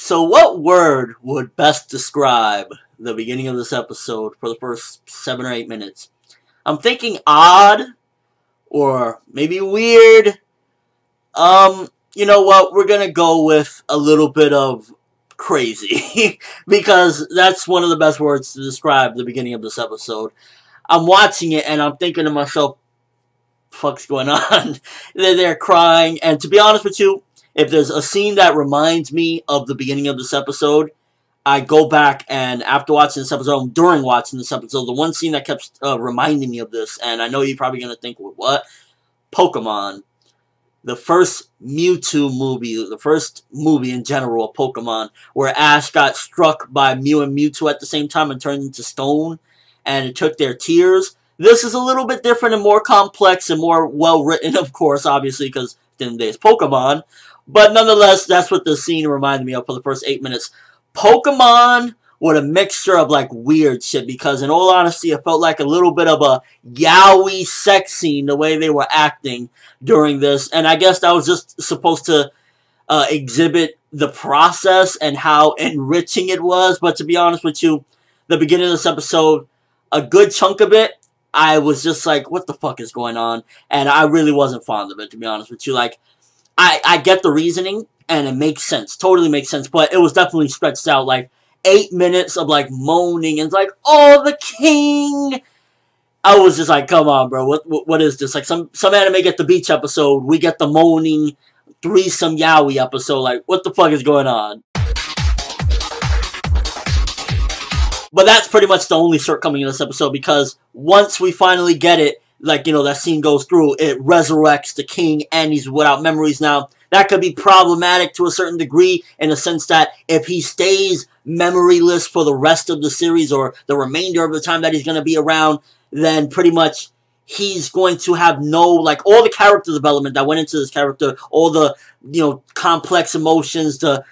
So what word would best describe the beginning of this episode for the first 7 or 8 minutes? I'm thinking odd, or maybe weird. You know what? We're gonna go with a little bit of crazy. Because that's one of the best words to describe the beginning of this episode. I'm watching it and I'm thinking to myself, fuck's going on? They're crying, and to be honest with you, if there's a scene that reminds me of the beginning of this episode, I go back and after watching this episode, during watching this episode, the one scene that kept reminding me of this, and I know you're probably going to think, what? Pokemon. The first Mewtwo movie, the first movie in general of Pokemon, where Ash got struck by Mew and Mewtwo at the same time and turned into stone, and it took their tears. This is a little bit different and more complex and more well-written, of course, obviously, because at the end of the day, it's Pokemon. But nonetheless, that's what the scene reminded me of for the first 8 minutes. Pokemon with a mixture of, like, weird shit, because in all honesty, it felt like a little bit of a yaoi sex scene, the way they were acting during this. And I guess that was just supposed to exhibit the process and how enriching it was. But to be honest with you, the beginning of this episode, a good chunk of it, I was just like, what the fuck is going on? And I really wasn't fond of it, to be honest with you. Like, I get the reasoning, and it makes sense. Totally makes sense. But it was definitely stretched out, like, 8 minutes of, like, moaning. And it's like, oh, the king! I was just like, come on, bro. What is this? Like, some anime get the beach episode. We get the moaning, threesome yaoi episode. Like, what the fuck is going on? But that's pretty much the only shortcoming in this episode, because once we finally get it, like, you know, that scene goes through, it resurrects the king, and he's without memories now. That could be problematic to a certain degree, in the sense that if he stays memoryless for the rest of the series, or the remainder of the time that he's going to be around, then pretty much he's going to have no, like, all the character development that went into this character, all the, you know, complex emotions, the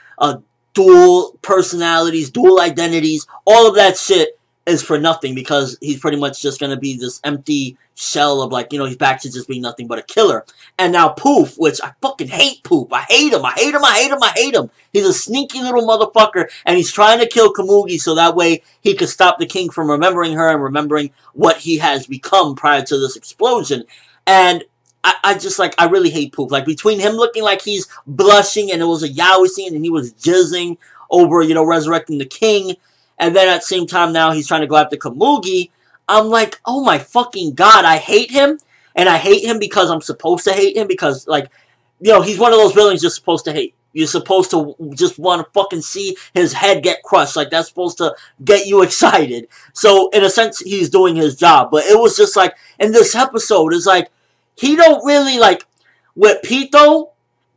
dual personalities, dual identities, all of that shit is for nothing, because he's pretty much just going to be this empty shell of, like, you know, he's back to just being nothing but a killer. And now Pouf, which I fucking hate Pouf. I hate him. I hate him. I hate him. I hate him. He's a sneaky little motherfucker, and he's trying to kill Komugi so that way he could stop the king from remembering her and remembering what he has become prior to this explosion. And I just, like, I really hate Pouf. Like, between him looking like he's blushing and it was a yaoi scene and he was jizzing over, you know, resurrecting the king, and then at the same time now he's trying to go after Komugi, I'm like, oh my fucking god, I hate him. And I hate him because I'm supposed to hate him, because, like, you know, he's one of those villains you're supposed to hate. You're supposed to just want to fucking see his head get crushed. Like, that's supposed to get you excited. So, in a sense, he's doing his job. But it was just like, in this episode, it's like, he don't really, like, with Pito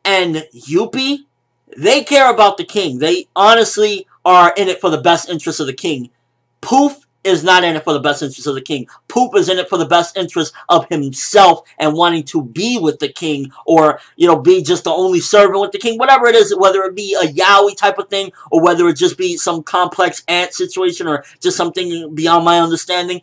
and Yuppie, they care about the king. They honestly are in it for the best interest of the king. Pouf is not in it for the best interest of the king. Pouf is in it for the best interest of himself and wanting to be with the king, or, you know, be just the only servant with the king, whatever it is, whether it be a yaoi type of thing, or whether it just be some complex ant situation, or just something beyond my understanding.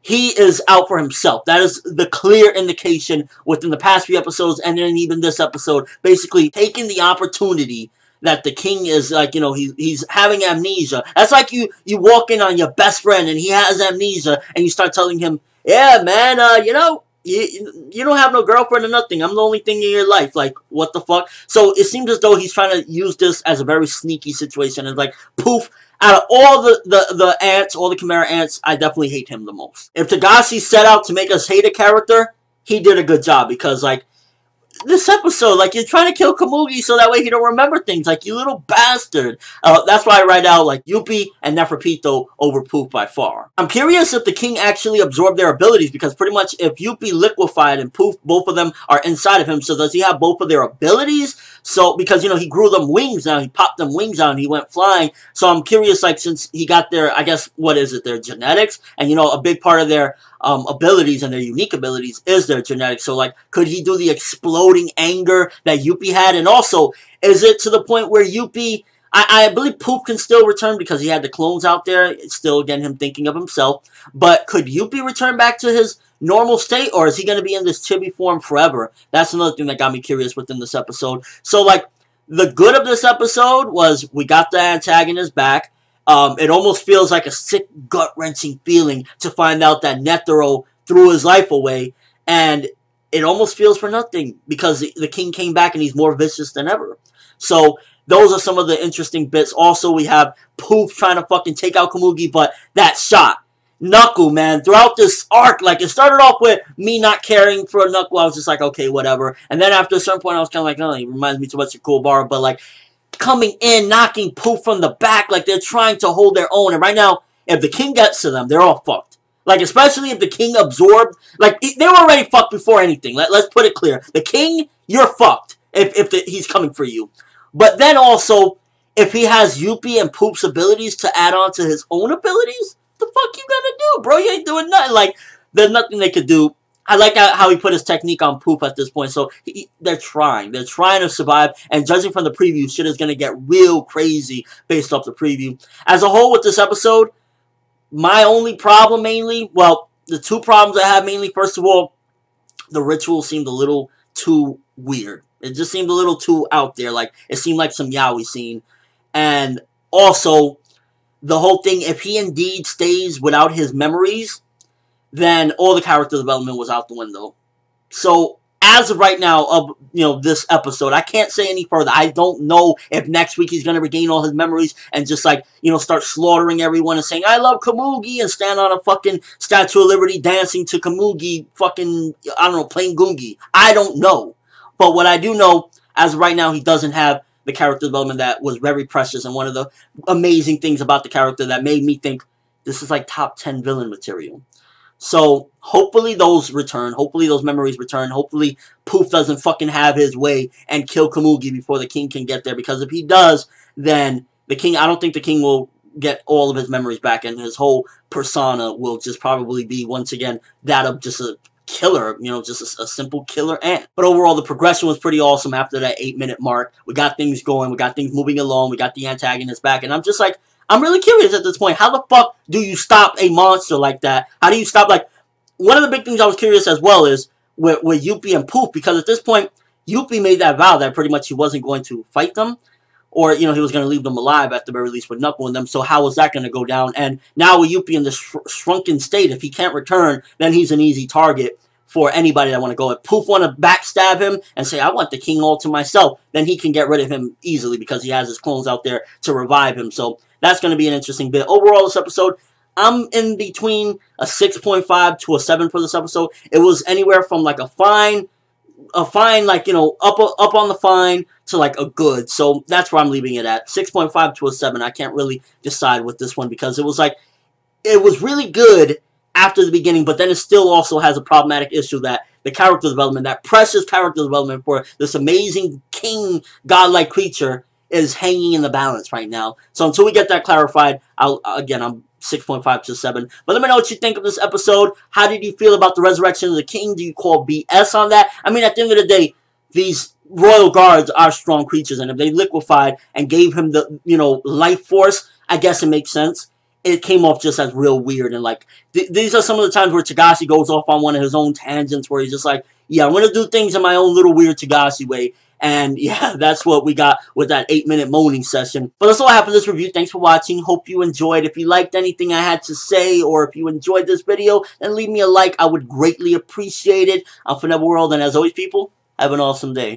He is out for himself. That is the clear indication within the past few episodes, and then even this episode, basically taking the opportunity that the king is, like, you know, he's having amnesia. That's like you walk in on your best friend and he has amnesia, and you start telling him, yeah, man, you know, you don't have no girlfriend or nothing. I'm the only thing in your life. Like, what the fuck? So it seems as though he's trying to use this as a very sneaky situation. And, like, Pouf, out of all the ants, all the Chimera ants, I definitely hate him the most. If Togashi set out to make us hate a character, he did a good job, because, like, this episode, like, you're trying to kill Komugi so that way he don't remember things, like, you little bastard. That's why I write out, like, Yuppie and Neferpito over Pouf by far. I'm curious if the king actually absorbed their abilities, because pretty much if Yuppie liquefied and Pouf, both of them are inside of him, so does he have both of their abilities? So, because, you know, he grew them wings now, he popped them wings out and he went flying. So I'm curious, like, since he got their, I guess, what is it, their genetics? And, you know, a big part of their abilities and their unique abilities is their genetics. So, like, could he do the exploding anger that Yuppie had? And also, is it to the point where Yuppie, I believe Pouf can still return because he had the clones out there. It's still, again, him thinking of himself. But could Yuppie return back to his normal state, or is he going to be in this chibi form forever? That's another thing that got me curious within this episode. So, like, The good of this episode was we got the antagonist back. It almost feels like a sick, gut-wrenching feeling to find out that Netero threw his life away, and it almost feels for nothing because the king came back and he's more vicious than ever. So those are some of the interesting bits. Also, we have Pouf trying to fucking take out Komugi, but that shot. Knuckle, man, throughout this arc, like, it started off with me not caring for Knuckle. I was just like, okay, whatever. And then after a certain point, I was kind of like, oh, he reminds me too much of Kuwabara. But, like, coming in, knocking Pouf from the back, like, they're trying to hold their own. And right now, if the king gets to them, they're all fucked. Like, especially if the king absorbed, like, they were already fucked before anything. Let's put it clear. The king, you're fucked if he's coming for you. But then also, if he has Yuppie and Poof's abilities to add on to his own abilities, the fuck you gonna do, bro? You ain't doing nothing. Like, there's nothing they could do. I like how he put his technique on Pouf at this point. So, they're trying. They're trying to survive. And judging from the preview, shit is gonna get real crazy based off the preview. As a whole with this episode, my only problem mainly, well, the two problems I have mainly, first of all, the ritual seemed a little too weird. It just seemed a little too out there. Like, it seemed like some yaoi scene. And also, the whole thing, if he indeed stays without his memories, then all the character development was out the window. So, as of right now, of this episode, I can't say any further. I don't know if next week he's going to regain all his memories and just, like, start slaughtering everyone and saying, I love Komugi, and stand on a fucking Statue of Liberty dancing to Komugi, fucking, I don't know, playing Gungi. I don't know. But what I do know, as of right now, he doesn't have the character development that was very precious, and one of the amazing things about the character that made me think this is like top 10 villain material. So, hopefully those return. Hopefully those memories return. Hopefully Pouf doesn't fucking have his way and kill Komugi before the king can get there. Because if he does, then the king, I don't think the king will get all of his memories back. And his whole persona will just probably be, once again, that of just a killer, just a simple killer ant. But overall, the progression was pretty awesome after that 8-minute mark. We got things going. We got things moving along. We got the antagonist back. And I'm just like, I'm really curious at this point. How the fuck do you stop a monster like that? How do you stop, like, one of the big things I was curious as well is with Yuppie and Pouf, because at this point, Yuppie made that vow that pretty much he wasn't going to fight them, or, he was going to leave them alive at the very least with Knuckle in them, so how was that going to go down? And now with Yuppie in this shrunken state, if he can't return, then he's an easy target for anybody that want to go. If Pouf want to backstab him and say, I want the king all to myself, then he can get rid of him easily because he has his clones out there to revive him. So that's going to be an interesting bit. Overall, this episode, I'm in between a 6.5 to a 7 for this episode. It was anywhere from like a fine, like, up on the fine to like a good. So that's where I'm leaving it at. 6.5 to a 7. I can't really decide with this one because it was like, it was really good after the beginning, but then it still also has a problematic issue that the character development, that precious character development for this amazing king, godlike creature is hanging in the balance right now. So until we get that clarified, I'm 6.5 to 7. But let me know what you think of this episode. How did you feel about the resurrection of the king? Do you call BS on that? I mean, at the end of the day, these royal guards are strong creatures, and if they liquefied and gave him the, life force, I guess it makes sense. It came off just as real weird, and like, these are some of the times where Togashi goes off on one of his own tangents where he's just like, yeah, I'm going to do things in my own little weird Togashi way. And yeah, that's what we got with that 8-minute moaning session. But that's all I have for this review. Thanks for watching. Hope you enjoyed. If you liked anything I had to say, or if you enjoyed this video, then leave me a like. I would greatly appreciate it. I'm ForneverWorld, and as always, people, have an awesome day.